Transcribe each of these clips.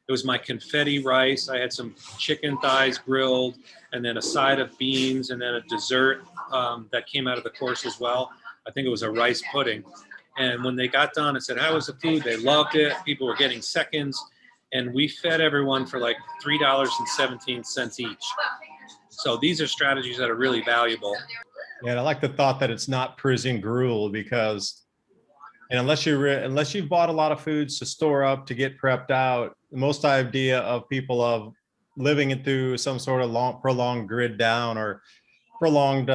It was my confetti rice. I had some chicken thighs grilled, and then a side of beans, and then a dessert that came out of the course as well. I think it was a rice pudding. And when they got done, I said, how was the food? They loved it. People were getting seconds. And we fed everyone for like $3.17 each. So these are strategies that are really valuable. Yeah, I like the thought that it's not prison gruel, because and unless you've bought a lot of foods to store up, to get prepped out, most idea of people of living it through some sort of prolonged grid down or prolonged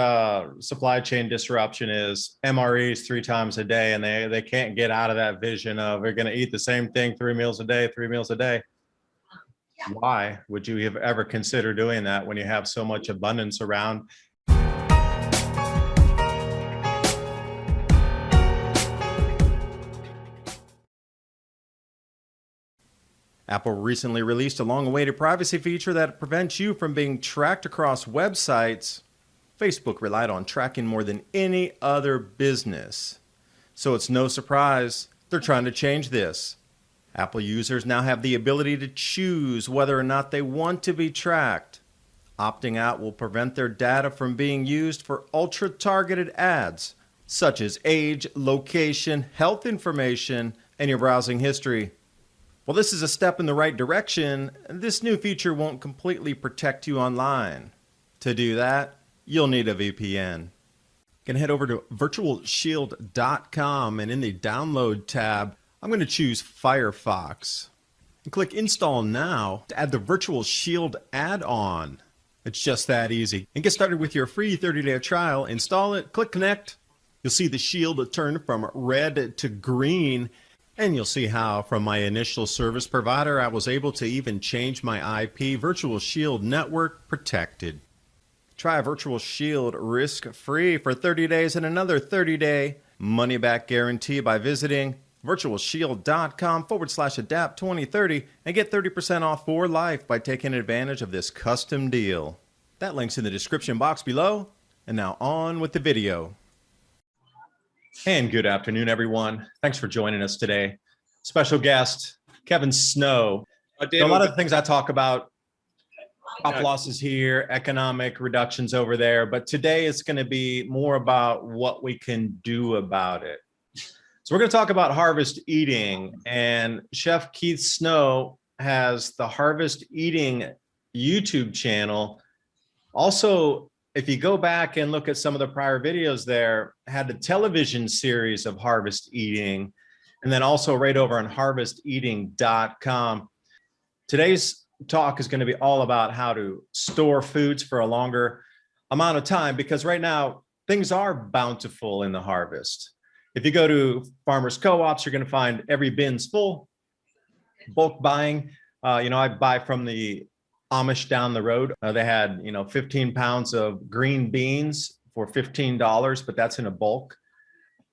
supply chain disruption is MREs 3 times a day, and they can't get out of that vision of they're going to eat the same thing 3 meals a day. Why would you have ever consider doing that when you have so much abundance around? Apple recently released a long-awaited privacy feature that prevents you from being tracked across websites. Facebook relied on tracking more than any other business. So it's no surprise they're trying to change this. Apple users now have the ability to choose whether or not they want to be tracked. Opting out will prevent their data from being used for ultra-targeted ads, such as age, location, health information, and your browsing history. While this is a step in the right direction, this new feature won't completely protect you online. To do that, you'll need a VPN. You can head over to virtualshield.com, and in the download tab, I'm going to choose Firefox. And click Install Now to add the Virtual Shield add-on. It's just that easy. And get started with your free 30-day trial. Install it, click Connect. You'll see the shield turn from red to green. And you'll see how from my initial service provider, I was able to even change my IP. Virtual Shield Network protected. Try Virtual Shield risk-free for 30 days and another 30-day money-back guarantee by visiting virtualshield.com/adapt2030 and get 30% off for life by taking advantage of this custom deal. That link's in the description box below. And now on with the video. And good afternoon, everyone. Thanks for joining us today. Special guest, Kevin Snow. A lot of the things I talk about, crop losses here, economic reductions over there, but today it's going to be more about what we can do about it. So we're going to talk about harvest eating, and Chef Keith Snow has the Harvest Eating YouTube channel. Also, if you go back and look at some of the prior videos there, had the television series of Harvest Eating, and then also right over on harvesteating.com. Today's talk is going to be all about how to store foods for a longer amount of time, because right now things are bountiful in the harvest. If you go to farmers co-ops, you're going to find every bin's full. Bulk buying, I buy from the Amish down the road. They had 15 pounds of green beans for $15, but that's in a bulk.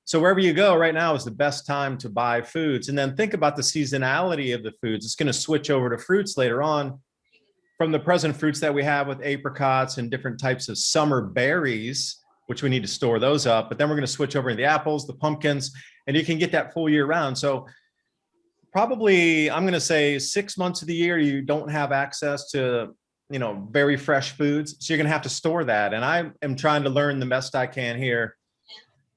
So wherever you go right now is the best time to buy foods. And then think about the seasonality of the foods. It's going to switch over to fruits later on, from the present fruits that we have with apricots and different types of summer berries, which we need to store those up. But then we're going to switch over to the apples, the pumpkins, and you can get that full year round. So probably, I'm going to say 6 months of the year, you don't have access to, very fresh foods. So you're going to have to store that. And I am trying to learn the best I can here.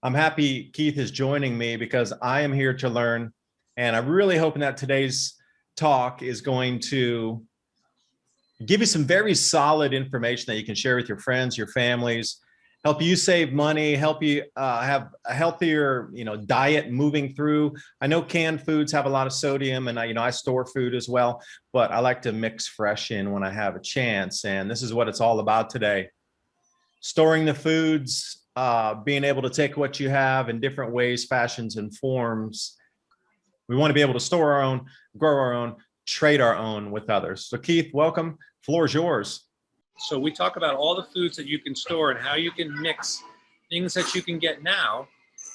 I'm happy Keith is joining me because I am here to learn. And I'm really hoping that today's talk is going to give you some very solid information that you can share with your friends, your families, help you save money, help you have a healthier, diet moving through. I know canned foods have a lot of sodium, and I store food as well, but I like to mix fresh in when I have a chance. And this is what it's all about today. Storing the foods, being able to take what you have in different ways, fashions, and forms. We want to be able to store our own, grow our own, trade our own with others. So Keith, welcome. Floor is yours. So we talk about all the foods that you can store and how you can mix things that you can get now,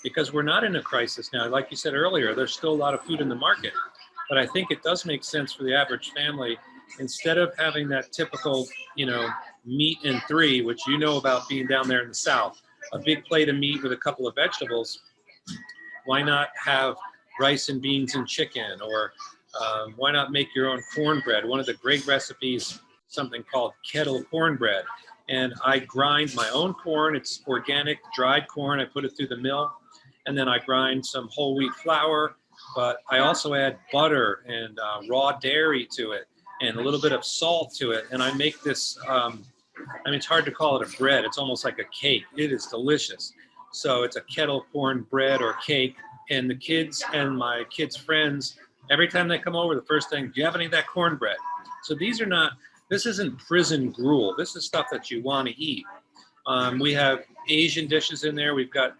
because we're not in a crisis now. Like you said earlier, there's still a lot of food in the market, but I think it does make sense for the average family, instead of having that typical, meat and 3, which about being down there in the South, a big plate of meat with a couple of vegetables. Why not have rice and beans and chicken, or Why not make your own cornbread? One of the great recipes, something called kettle cornbread. And I grind my own corn. It's organic, dried corn. I put it through the mill. And then I grind some whole wheat flour. But I also add butter and raw dairy to it and a little bit of salt to it. And I make this, it's hard to call it a bread. It's almost like a cake. It is delicious. So it's a kettle corn bread or cake. And the kids and my kids' friends, every time they come over, the first thing, do you have any of that cornbread? So this isn't prison gruel. This is stuff that you want to eat. We have Asian dishes in there. We've got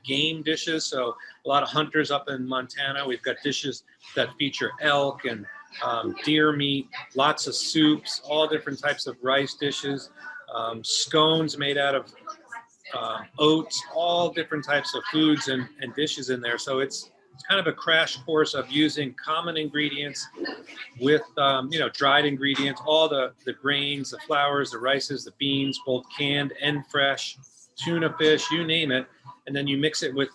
game dishes. So a lot of hunters up in Montana. We've got dishes that feature elk and deer meat, lots of soups, all different types of rice dishes, scones made out of oats, all different types of foods and dishes in there. So it's kind of a crash course of using common ingredients with, dried ingredients, all the grains, the flours, the rices, the beans, both canned and fresh, tuna fish, you name it. And then you mix it with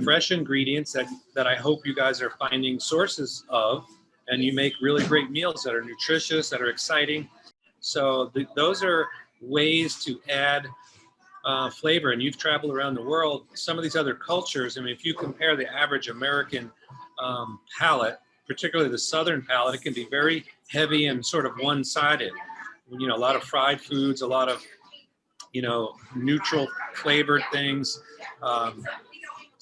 fresh ingredients that I hope you guys are finding sources of, and you make really great meals that are nutritious, that are exciting. So those are ways to add flavor. And you've traveled around the world. Some of these other cultures, if you compare the average American palate, particularly the Southern palate, it can be very heavy and sort of one-sided. A lot of fried foods, a lot of, neutral flavored things,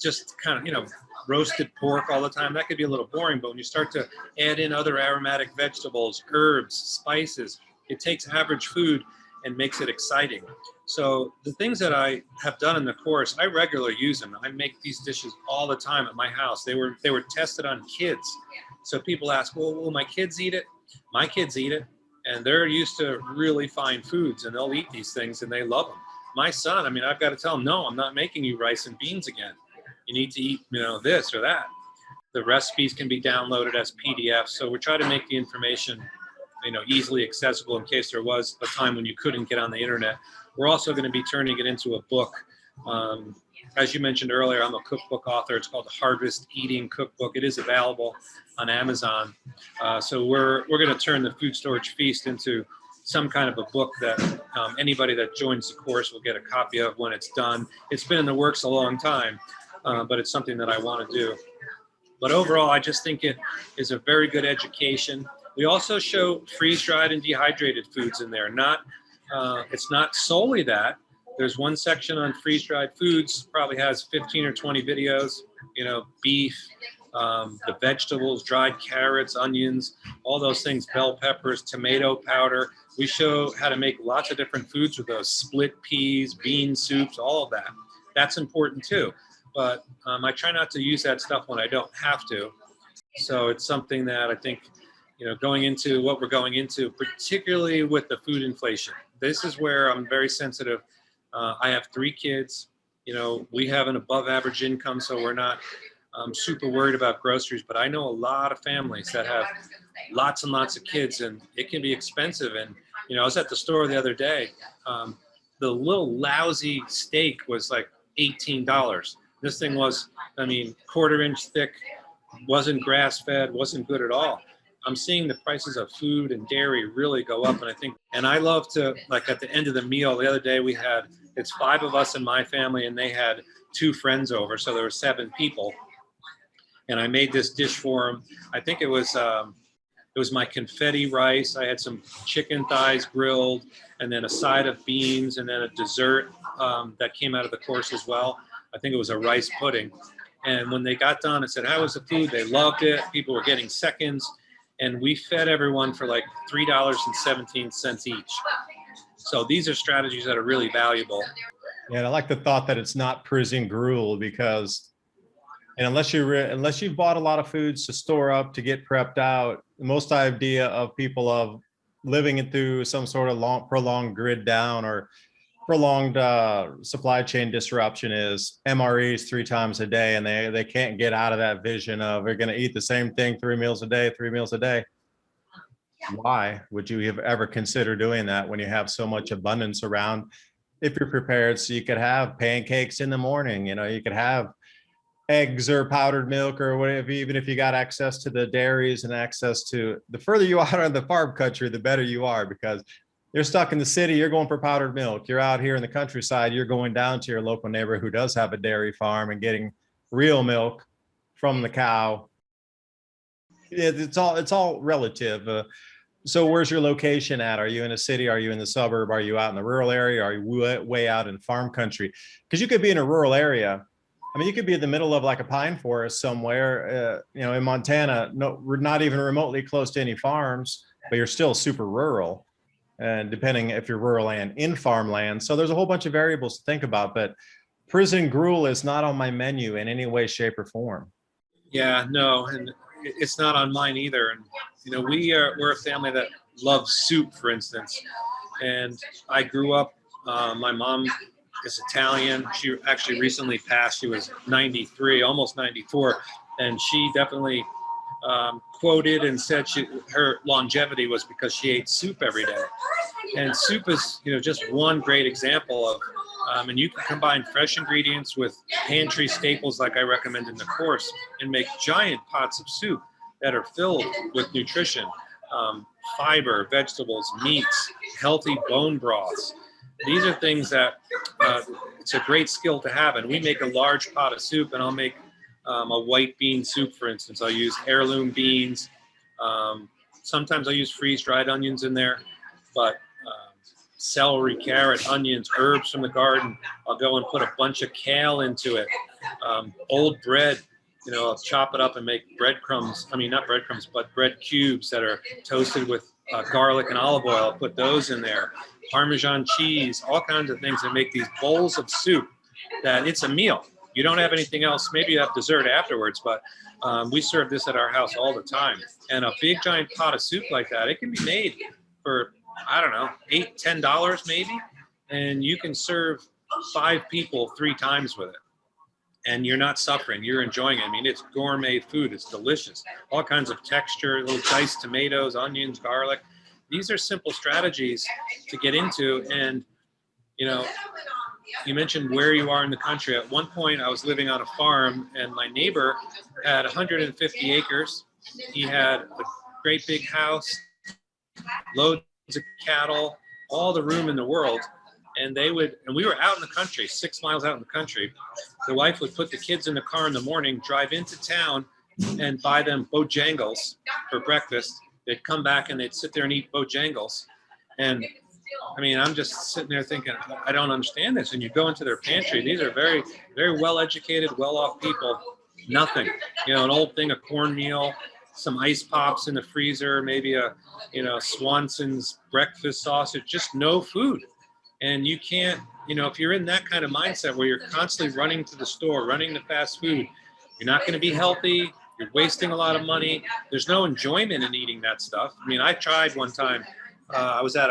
just kind of, roasted pork all the time. That could be a little boring, but when you start to add in other aromatic vegetables, herbs, spices, it takes average food and makes it exciting. So the things that I have done in the course, I regularly use them. I make these dishes all the time at my house. They were tested on kids. So people ask, well, will my kids eat it? My kids eat it, and they're used to really fine foods, and they'll eat these things, and they love them. My son, I've got to tell him, no, I'm not making you rice and beans again. You need to eat, this or that. The recipes can be downloaded as PDFs. So we try to make the information, easily accessible in case there was a time when you couldn't get on the internet. We're also going to be turning it into a book. As you mentioned earlier, I'm a cookbook author. It's called the Harvest Eating Cookbook. It is available on Amazon. So we're going to turn the Food Storage Feast into some kind of a book that anybody that joins the course will get a copy of when it's done. It's been in the works a long time, but it's something that I want to do. But overall, I just think it is a very good education. We also show freeze-dried and dehydrated foods in there. It's not solely that. There's one section on freeze-dried foods, probably has 15 or 20 videos, beef, the vegetables, dried carrots, onions, all those things, bell peppers, tomato powder. We show how to make lots of different foods with those, split peas, bean soups, all of that. That's important too. But I try not to use that stuff when I don't have to. So it's something that I think, going into what we're going into, particularly with the food inflation, this is where I'm very sensitive. I have 3 kids. We have an above average income, so we're not super worried about groceries. But I know a lot of families that have lots and lots of kids, and it can be expensive. And, I was at the store the other day. The little lousy steak was like $18. This thing was, 1/4-inch thick, wasn't grass-fed, wasn't good at all. I'm seeing the prices of food and dairy really go up. And I love to, like at the end of the meal, the other day it's 5 of us in my family, and they had 2 friends over. So there were 7 people. And I made this dish for them. I think it was my confetti rice. I had some chicken thighs grilled, and then a side of beans, and then a dessert that came out of the course as well. I think it was a rice pudding. And when they got done, I said, how was the food? They loved it. People were getting seconds. And we fed everyone for like $3.17 each. So these are strategies that are really valuable. Yeah, and I like the thought that it's not prison gruel, because unless you've bought a lot of foods to store up to get prepped out, most idea of people of living it through some sort of prolonged grid down or prolonged supply chain disruption is MREs 3 times a day, and they can't get out of that vision of they're going to eat the same thing 3 meals a day. Why would you have ever consider doing that when you have so much abundance around? If you're prepared, so you could have pancakes in the morning, you could have eggs or powdered milk or whatever, even if you got access to the dairies and access to, the further you are in the farm country, the better you are, because you're stuck in the city, you're going for powdered milk. You're out here in the countryside, you're going down to your local neighbor who does have a dairy farm and getting real milk from the cow. It's all relative. So where's your location at? Are you in a city? Are you in the suburb? Are you out in the rural area? Are you way out in farm country? Because you could be in a rural area. I mean, you could be in the middle of like a pine forest somewhere, in Montana. No, we're not even remotely close to any farms, but you're still super rural. And depending if you're rural and in farmland. So there's a whole bunch of variables to think about, but prison gruel is not on my menu in any way, shape, or form. Yeah, no, and it's not on mine either. And we're a family that loves soup, for instance. And I grew up. My mom is Italian. She actually recently passed. She was 93, almost 94, and she definitely quoted and said her longevity was because she ate soup every day. And soup is, just one great example of, and you can combine fresh ingredients with pantry staples like I recommend in the course and make giant pots of soup that are filled with nutrition, fiber, vegetables, meats, healthy bone broths. These are things that it's a great skill to have. And we make a large pot of soup, and I'll make a white bean soup, for instance. I'll use heirloom beans. Sometimes I'll use freeze-dried onions in there, but celery, carrot, onions, herbs from the garden. I'll go and put a bunch of kale into it. Old bread, I'll chop it up and make breadcrumbs. I mean, not breadcrumbs, but bread cubes that are toasted with garlic and olive oil. I'll put those in there. Parmesan cheese, all kinds of things that make these bowls of soup that it's a meal. You don't have anything else. Maybe you have dessert afterwards, but we serve this at our house all the time. And a big giant pot of soup like that, it can be made for, I don't know, $8, $10 maybe. And you can serve 5 people 3 times with it. And you're not suffering, you're enjoying it. I mean, it's gourmet food, it's delicious. All kinds of texture, little diced tomatoes, onions, garlic. These are simple strategies to get into. And, you mentioned where you are in the country. At one point, I was living on a farm, and my neighbor had 150 acres. He had a great big house, loads of cattle, all the room in the world. And we were out in the country, 6 miles out in the country. The wife would put the kids in the car in the morning, drive into town, and buy them Bojangles for breakfast. They'd come back and they'd sit there and eat Bojangles. And I mean, I'm just sitting there thinking, I don't understand this. And you go into their pantry. These are very, very well-educated, well-off people. Nothing. An old thing of cornmeal, some ice pops in the freezer, maybe a, Swanson's breakfast sausage, just no food. And you can't, if you're in that kind of mindset where you're constantly running to the store, running to fast food, you're not going to be healthy. You're wasting a lot of money. There's no enjoyment in eating that stuff. I mean, I tried one time. I was at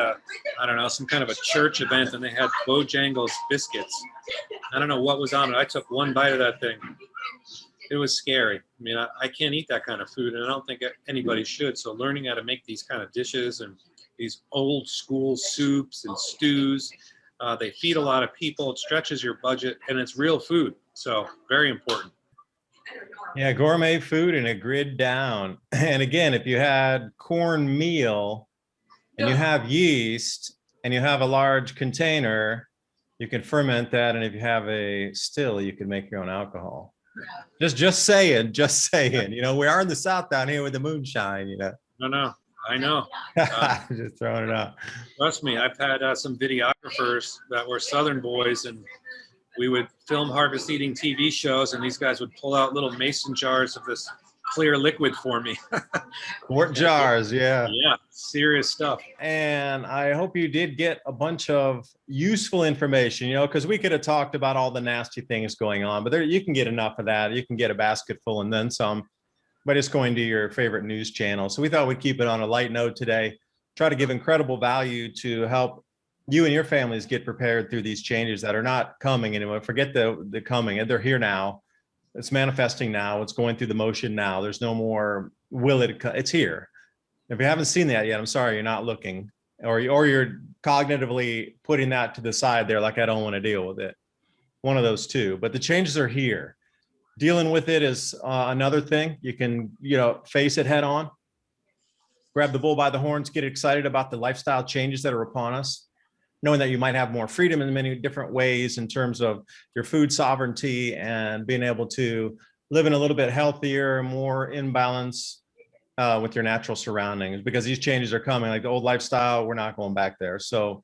some kind of a church event, and they had Bojangles biscuits. I don't know what was on it. I took one bite of that thing. It was scary. I mean, I can't eat that kind of food, and I don't think anybody should. So learning how to make these kind of dishes and these old school soups and stews, they feed a lot of people. It stretches your budget, and it's real food. So very important. Yeah, gourmet food and a grid down. And again, if you had cornmeal and you have yeast and you have a large container, you can ferment that. And if you have a still, you can make your own alcohol. Just saying, we are in the South down here with the moonshine, No, I know. Just throwing it out. Trust me, I've had some videographers that were Southern boys, and we would film Harvest Eating TV shows, and these guys would pull out little mason jars of this clear liquid for me. Quart jars, yeah. Yeah, serious stuff. And I hope you did get a bunch of useful information, because we could have talked about all the nasty things going on, but you can get enough of that. You can get a basket full and then some, but it's going to your favorite news channel. So we thought we'd keep it on a light note today, try to give incredible value to help you and your families get prepared through these changes that are not coming anymore. Forget the coming, they're here now. It's manifesting now. It's going through the motion now. There's no more it's here. If you haven't seen that yet, I'm sorry, you're not looking, or you're cognitively putting that to the side there, like I don't want to deal with it. One of those two, but the changes are here. Dealing with it is another thing. You can, face it head on, grab the bull by the horns, get excited about the lifestyle changes that are upon us, knowing that you might have more freedom in many different ways in terms of your food sovereignty and being able to live in a little bit healthier, more in balance with your natural surroundings, because these changes are coming. Like the old lifestyle, we're not going back there. So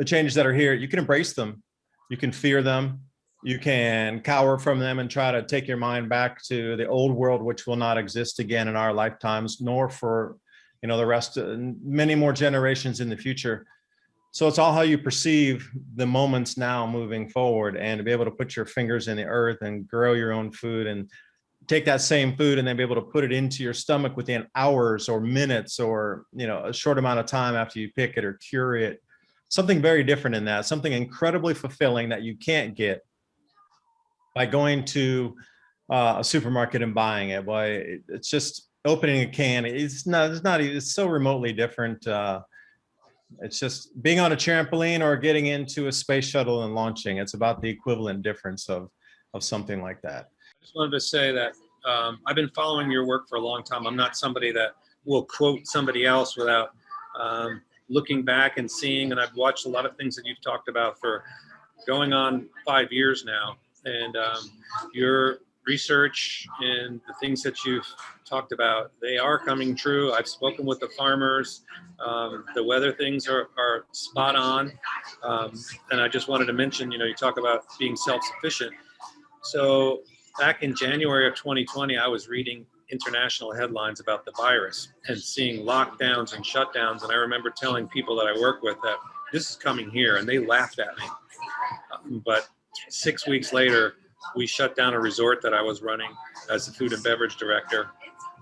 the changes that are here, you can embrace them, you can fear them, you can cower from them and try to take your mind back to the old world, which will not exist again in our lifetimes, nor for the rest of many more generations in the future. So it's all how you perceive the moments now moving forward, and to be able to put your fingers in the earth and grow your own food and take that same food and then be able to put it into your stomach within hours or minutes or, a short amount of time after you pick it or cure it. Something very different in that, something incredibly fulfilling that you can't get by going to a supermarket and buying it. Boy, it's just opening a can. It's so remotely different. It's just being on a trampoline or getting into a space shuttle and launching. It's about the equivalent difference of something like that. I just wanted to say that I've been following your work for a long time. I'm not somebody that will quote somebody else without looking back and seeing, and I've watched a lot of things that you've talked about for going on 5 years now. And your research and the things that you've talked about, they are coming true. I've spoken with the farmers. The weather things are spot on. And I just wanted to mention, you talk about being self-sufficient. So back in January of 2020, I was reading international headlines about the virus and seeing lockdowns and shutdowns. And I remember telling people that I work with that this is coming here, and they laughed at me. But 6 weeks later, we shut down a resort that I was running as the food and beverage director.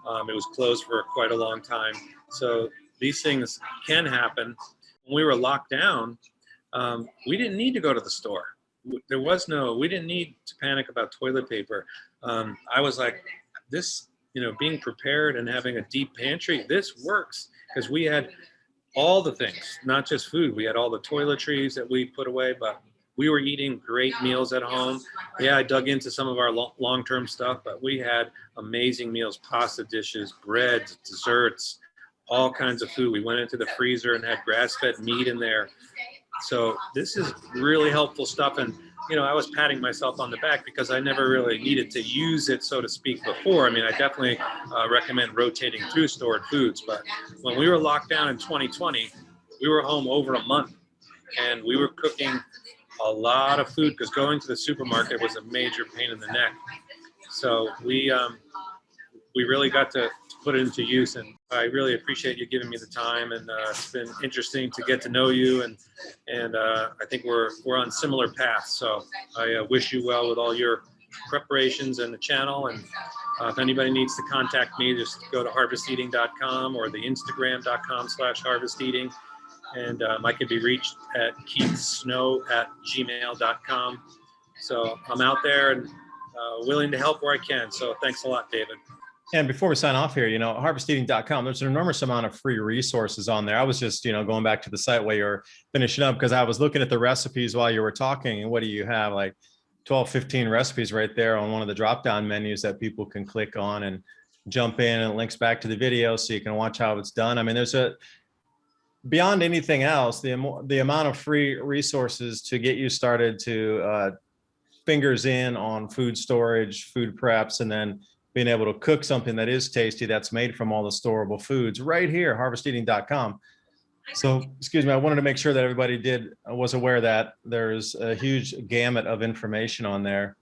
It was closed for quite a long time. So these things can happen. When we were locked down, we didn't need to go to the store. We didn't need to panic about toilet paper. I was like, this, being prepared and having a deep pantry, this works, because we had all the things, not just food. We had all the toiletries that we put away, but we were eating great meals at home. Yeah, I dug into some of our long-term stuff, but we had amazing meals, pasta dishes, breads, desserts, all kinds of food. We went into the freezer and had grass-fed meat in there. So this is really helpful stuff. And, I was patting myself on the back because I never really needed to use it, so to speak, before. I mean, I definitely recommend rotating through stored foods. But when we were locked down in 2020, we were home over a month, and we were cooking a lot of food because going to the supermarket was a major pain in the neck. So we really got to put it into use, and I really appreciate you giving me the time, and it's been interesting to get to know you, and I think we're on similar paths. So I wish you well with all your preparations and the channel, and if anybody needs to contact me, just go to harvesteating.com or the instagram.com/harvesteating. And I can be reached at keithsnow@gmail.com. So I'm out there and willing to help where I can. So thanks a lot, David. And before we sign off here, harvesteating.com, there's an enormous amount of free resources on there. I was just, going back to the site while you're finishing up, because I was looking at the recipes while you were talking. And what do you have? Like 12, 15 recipes right there on one of the drop-down menus that people can click on and jump in, and it links back to the video so you can watch how it's done. I mean, beyond anything else, the amount of free resources to get you started to fingers in on food storage, food preps, and then being able to cook something that is tasty, that's made from all the storable foods right here, harvesteating.com. So, excuse me, I wanted to make sure that everybody was aware that there's a huge gamut of information on there.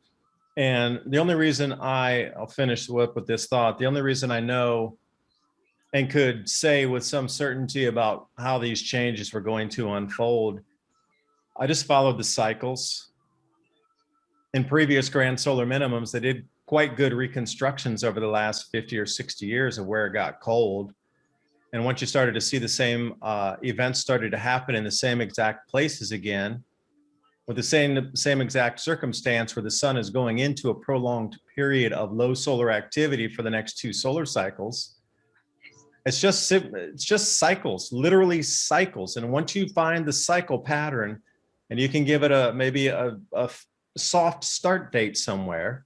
And the only reason I'll finish with this thought, the only reason I know and could say with some certainty about how these changes were going to unfold, I just followed the cycles. In previous grand solar minimums, they did quite good reconstructions over the last 50 or 60 years of where it got cold. And once you started to see the same events started to happen in the same exact places again, with the same exact circumstance where the sun is going into a prolonged period of low solar activity for the next 2 solar cycles, it's just cycles, literally cycles. And once you find the cycle pattern, and you can give it maybe a soft start date somewhere,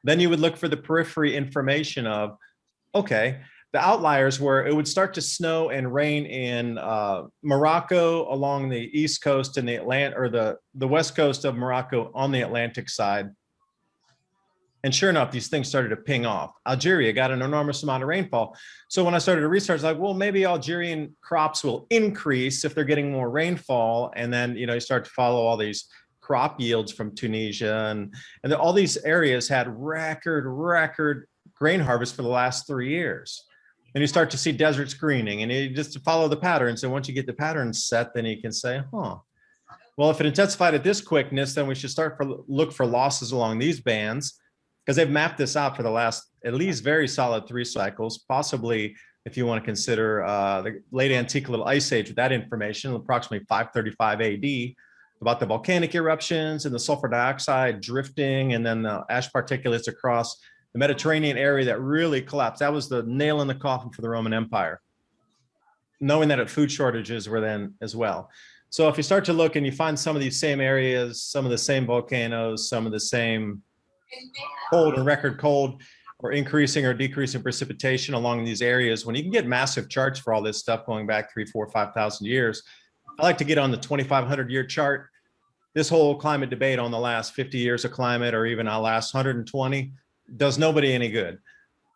Then you would look for the periphery information of, okay, the outliers where it would start to snow and rain in Morocco along the east coast and the the west coast of Morocco on the Atlantic side. And sure enough, these things started to ping off. Algeria got an enormous amount of rainfall. So when I started to research, like, well, maybe Algerian crops will increase if they're getting more rainfall. And then, you know, you start to follow all these crop yields from Tunisia, and all these areas had record grain harvest for the last 3 years. And you start to see deserts greening, and you just follow the patterns. And once you get the patterns set, then you can say, huh, well, if it intensified at this quickness, then we should look for losses along these bands, because they've mapped this out for the last at least very solid 3 cycles, possibly if you want to consider the late antique little ice age with that information, approximately 535 AD, about the volcanic eruptions and the sulfur dioxide drifting, and then the ash particulates across the Mediterranean area that really collapsed. That was the nail in the coffin for the Roman Empire, knowing that food shortages were then as well. So if you start to look and you find some of these same areas, some of the same volcanoes, some of the same cold and record cold, or increasing or decreasing precipitation along these areas, when you can get massive charts for all this stuff going back 3, 4, 5,000 years, I like to get on the 2,500 year chart. This whole climate debate on the last 50 years of climate, or even our last 120, does nobody any good,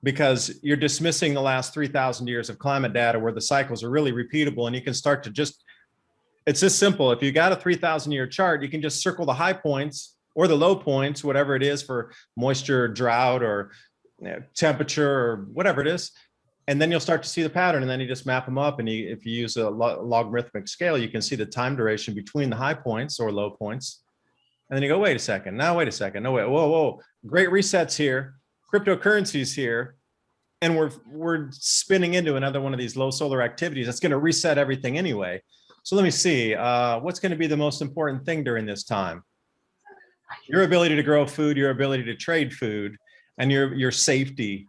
because you're dismissing the last 3,000 years of climate data where the cycles are really repeatable. And you can start to it's just simple. If you got a 3,000 year chart, you can just circle the high points or the low points, whatever it is for moisture, drought, or temperature, or whatever it is. And then you'll start to see the pattern, and then you just map them up. And if you use a logarithmic scale, you can see the time duration between the high points or low points. And then you go, wait a second. No, wait. Whoa. Great resets here. Cryptocurrencies here. And we're spinning into another one of these low solar activities that's going to reset everything anyway. So let me see. What's going to be the most important thing during this time? Your ability to grow food, your ability to trade food, and your safety.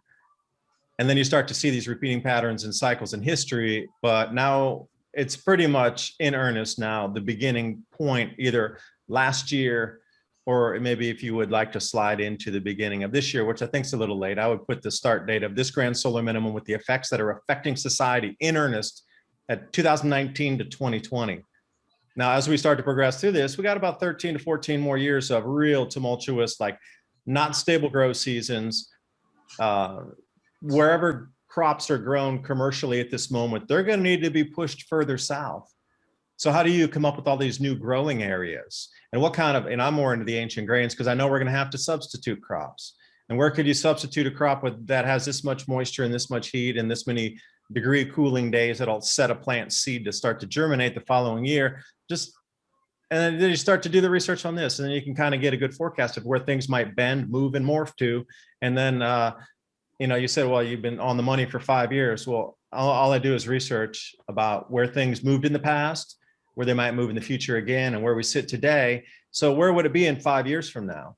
And then you start to see these repeating patterns and cycles in history, but now it's pretty much in earnest now, the beginning point, either last year, or maybe if you would like to slide into the beginning of this year, which I think is a little late, I would put the start date of this grand solar minimum with the effects that are affecting society in earnest at 2019 to 2020. Now, as we start to progress through this, we got about 13 to 14 more years of real tumultuous, like not stable grow seasons. Wherever crops are grown commercially at this moment, they're going to need to be pushed further south. So how do you come up with all these new growing areas? And what kind of, and I'm more into the ancient grains because I know we're going to have to substitute crops. And where could you substitute a crop that has this much moisture and this much heat and this many degree cooling days that'll set a plant seed to start to germinate the following year? And then you start to do the research on this, and then you can kind of get a good forecast of where things might bend, move, and morph to. And then, you said, well, you've been on the money for 5 years. Well, all I do is research about where things moved in the past, where they might move in the future again, and where we sit today. So where would it be in 5 years from now?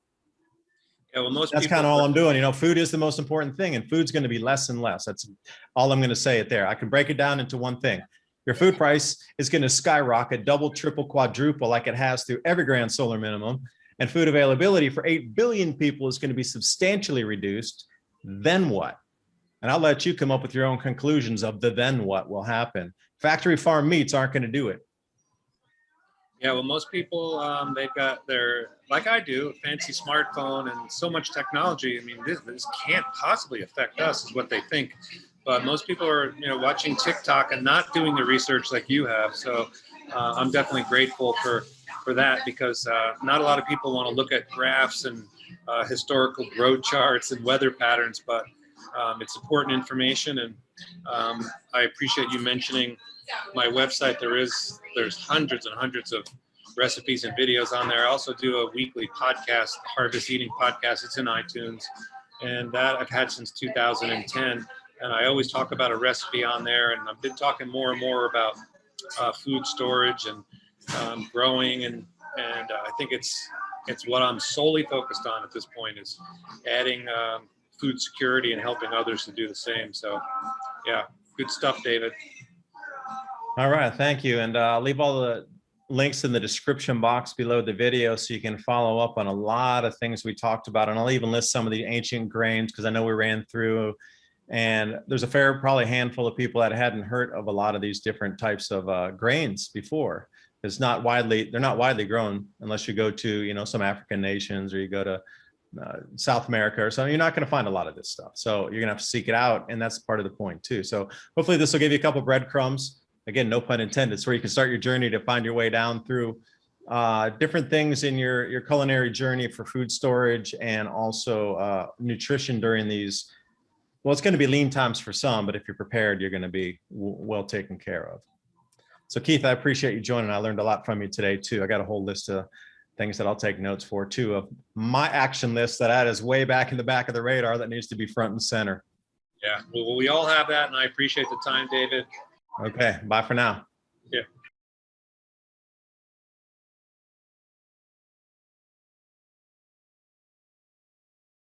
Yeah, well, that's kind of all I'm doing. Food is the most important thing, and food's going to be less and less. That's all I'm going to say it there. I can break it down into one thing. Your food price is going to skyrocket, double, triple, quadruple, like it has through every grand solar minimum. And food availability for 8 billion people is going to be substantially reduced. Then what? And I'll let you come up with your own conclusions of the then what will happen. Factory farm meats aren't going to do it. Yeah, well, most people, they've got their, like I do, fancy smartphone and so much technology. I mean, this can't possibly affect us is what they think. But most people are, watching TikTok and not doing the research like you have. So I'm definitely grateful for that, because not a lot of people want to look at graphs and historical growth charts and weather patterns, but it's important information. And I appreciate you mentioning my website. There's hundreds and hundreds of recipes and videos on there. I also do a weekly podcast, Harvest Eating Podcast. It's in iTunes, and that I've had since 2010. And I always talk about a recipe on there. And I've been talking more and more about food storage and growing. And I think it's what I'm solely focused on at this point, is adding food security and helping others to do the same. So yeah, good stuff, David. All right. Thank you. And I'll leave all the links in the description box below the video so you can follow up on a lot of things we talked about. And I'll even list some of the ancient grains because I know we ran through, and there's a probably handful of people that hadn't heard of a lot of these different types of grains before. They're not widely grown unless you go to, some African nations or you go to South America or something. You're not going to find a lot of this stuff. So you're going to have to seek it out. And that's part of the point too. So hopefully this will give you a couple breadcrumbs. Again, no pun intended. It's where you can start your journey to find your way down through different things in your culinary journey for food storage and also nutrition during these. Well, it's going to be lean times for some, but if you're prepared, you're going to be well taken care of. So Keith, I appreciate you joining. I learned a lot from you today too. I got a whole list of things that I'll take notes for too, of my action list that is way back in the back of the radar that needs to be front and center. Yeah, well, we all have that, and I appreciate the time, David. Okay, bye for now.